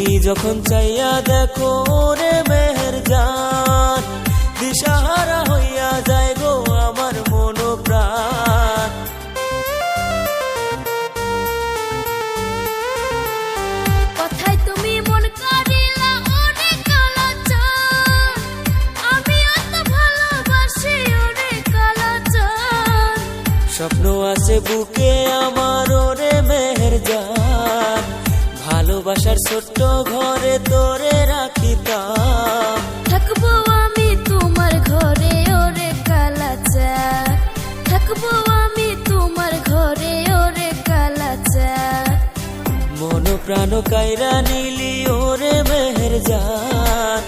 তুমি যখন চাইয়া দেখো রে মেহের জান, দিশাহারা হইয়া যায় গো আমার মন প্রাণ। কথায় তুমি মন কারিলা ওরে কালাচান, আমি অত ভালোবাসি ওরে কালাচান। স্বপ্ন আছে বুকে আমার ওরে মেহের জান, ভালোবাসার ছোট্ট ঘরে তোরে রাখিতাম। থাকবো আমি তোমার ঘরে ওরে কালাচান, থাকবো আমি তোমার ঘরে ওরে কালাচান। মন প্রাণ কায়রা নীলি ওরে মেহের জান,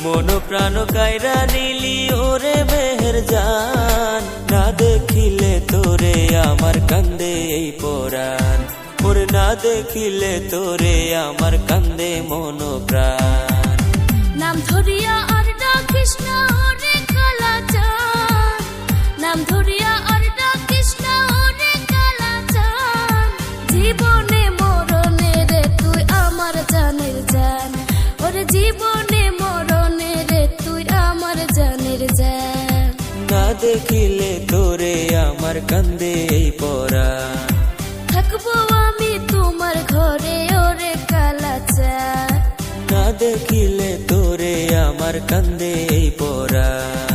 মন প্রাণ কায়রা নীলি ওরে মেহের জান। না দেখিলে তোরে আমার কান্দে এই পরাণ, ওরে না দেখিলে তোরে আমার কান্দে মন প্রাণ। নাম ধরিয়া আর ডাকিস না ওরে কালাচান, নাম ধরিয়া আর ডাকিস না ওরে কালাচান। জীবনে মরণে রে তুই আমার জানের জান, ওরে জীবনে মরণে রে তুই আমার জানের জান। না দেখিলে তোরে আমার কান্দে এই পরাণ, থাকবো আমি তোমার ঘরে ওরে কালাচান। না দেখিলে তোরে আমার কান্দে এই পরাণ।